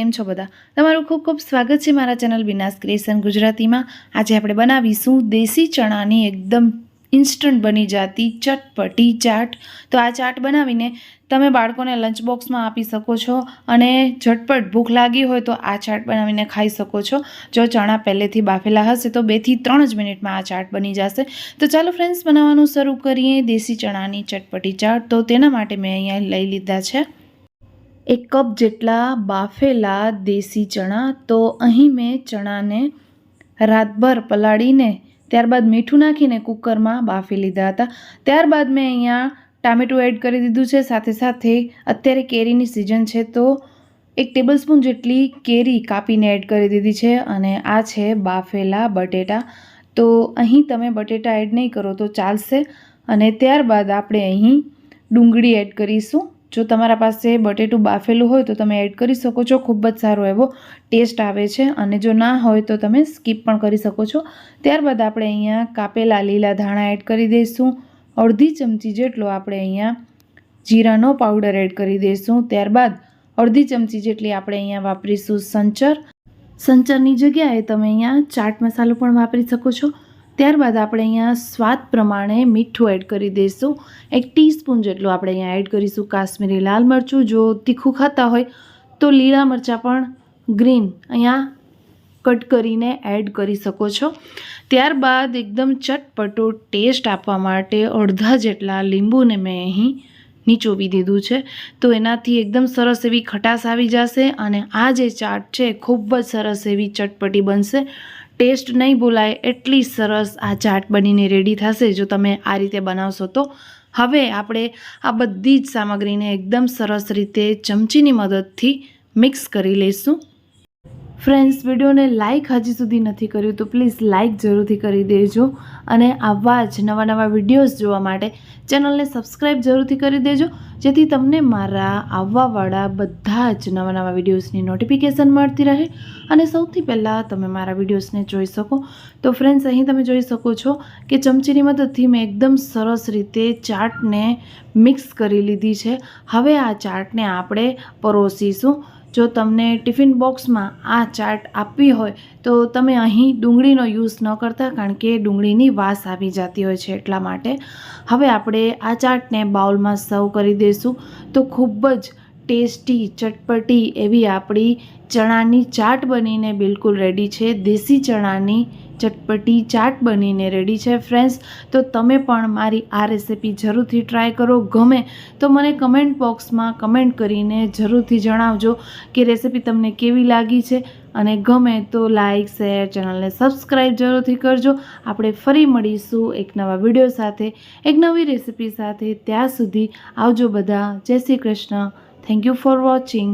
કેમ છો બધા? તમારું ખૂબ ખૂબ સ્વાગત છે મારા ચેનલ વિનાશ ક્રિએશન ગુજરાતીમાં। આજે આપણે બનાવીશું દેશી ચણાની એકદમ ઇન્સ્ટન્ટ બની જતી ચટપટી ચાટ। તો આ ચાટ બનાવીને તમે બાળકોને લંચ બોક્સમાં આપી શકો છો અને ઝટપટ ભૂખ લાગી હોય તો આ ચાટ બનાવીને ખાઈ શકો છો। જો ચણા પહેલેથી બાફેલા હશે તો 2 થી 3 જ મિનિટમાં આ ચાટ બની જશે। તો ચાલો ફ્રેન્ડ્સ બનાવવાનું શરૂ કરીએ દેશી ચણાની ચટપટી ચાટ। તો તેના માટે મેં અહીંયા લઈ લીધા છે 1 કપ જેટલા બાફેલા દેશી ચણા। તો અહીં મેં ચણાને રાતભર પલાળીને ત્યારબાદ મીઠું નાખીને કુકરમાં બાફી લીધા હતા। ત્યારબાદ મેં અહીંયા ટામેટું એડ કરી દીધું છે। સાથે સાથે અત્યારે કેરીની સિઝન છે તો 1 ટેબલસ્પૂન જેટલી કેરી કાપીને એડ કરી દીધી છે અને આ છે બાફેલા બટેટા। તો અહીં તમે બટેટા એડ નહીં કરો તો ચાલશે। અને ત્યારબાદ આપણે અહીં ડુંગળી એડ કરીશું। જો તમારા પાસે બટેટું બાફેલું હોય તો તમે એડ કરી શકો છો, ખૂબ જ સારો એવો ટેસ્ટ આવે છે। અને જો ના હોય તો તમે સ્કીપ પણ કરી શકો છો। ત્યારબાદ આપણે અહીંયા કાપેલા લીલા ધાણા એડ કરી દઈશું। અડધી ચમચી જેટલો આપણે અહીંયા જીરાનો પાવડર એડ કરી દઈશું। ત્યારબાદ અડધી ચમચી જેટલી આપણે અહીંયા વાપરીશું સંચર। સંચરની જગ્યાએ તમે અહીંયા ચાટ મસાલો પણ વાપરી શકો છો। ત્યારબાદ આપણે અહીંયા સ્વાદ પ્રમાણે મીઠું એડ કરી દઈશું। 1 ટીસ્પૂન જેટલું આપણે અહીંયા એડ કરીશું કાશ્મીરી લાલ મરચું। જો તીખું ખાતા હોય તો લીલા મરચાં પણ ગ્રીન અહીંયા કટ કરીને એડ કરી શકો છો। ત્યારબાદ એકદમ ચટપટો ટેસ્ટ આપવા માટે અડધા જેટલા લીંબુને મેં અહીં નીચોવી દીધું છે। તો એનાથી એકદમ સરસ એવી ખટાશ આવી જશે અને આ જે ચાટ છે ખૂબ જ સરસ એવી ચટપટી બનશે। ટેસ્ટ નહીં ભૂલાય એટલી સરસ આ ચાટ બનીને રેડી થશે જો તમે આ રીતે બનાવશો તો। હવે આપણે આ બધી જ સામગ્રીને એકદમ સરસ રીતે ચમચીની મદદથી મિક્સ કરી લઈશું। ફ્રેન્ડ્સ, વિડીયોને લાઇક હજી સુધી નથી કર્યું તો પ્લીઝ લાઇક જરૂરથી કરી દેજો અને આવા જ નવા વિડીયોઝ જોવા માટે ચેનલને સબસ્ક્રાઈબ જરૂરથી કરી દેજો જેથી તમને મારા આવવાવાળા બધા જ નવા વિડીયોઝની નોટિફિકેશન મળતી રહે અને સૌથી પહેલાં તમે મારા વિડીયોઝને જોઈ શકો। તો ફ્રેન્ડ્સ, અહીં તમે જોઈ શકો છો કે ચમચીની મદદથી મેં એકદમ સરસ રીતે ચાટને મિક્સ કરી લીધી છે। હવે આ ચાટને આપણે પરોસીશું। જો તમને ટિફિન બોક્સમાં આ ચાટ આપવી હોય તો તમે અહીં ડુંગળીનો યુઝ ન કરતા, કારણ કે ડુંગળીની વાસ આવી જતી હોય છે એટલા માટે। હવે આપણે આ ચાટને બાઉલમાં સર્વ કરી દઈશું। તો ખૂબ જ ટેસ્ટી ચટપટી એવી આપણી ચણાની ચાટ બનીને બિલકુલ રેડી છે। દેશી ચણાની ચટપટી ચાટ બનીને રેડી છે ફ્રેન્ડ્સ। તો તમે પણ મારી આ રેસિપી જરૂરથી ટ્રાય કરો। ગમે તો મને કમેન્ટ બોક્સમાં કમેન્ટ કરીને જરૂરથી જણાવજો કે રેસિપી તમને કેવી લાગી છે અને ગમે તો લાઇક શેર ચેનલને સબસ્ક્રાઈબ જરૂરથી કરજો। આપણે ફરી મળીશું એક નવા વિડીયો સાથે, એક નવી રેસિપી સાથે। ત્યાં સુધી આવજો બધા। જય Shri Krishna. Thank you for watching.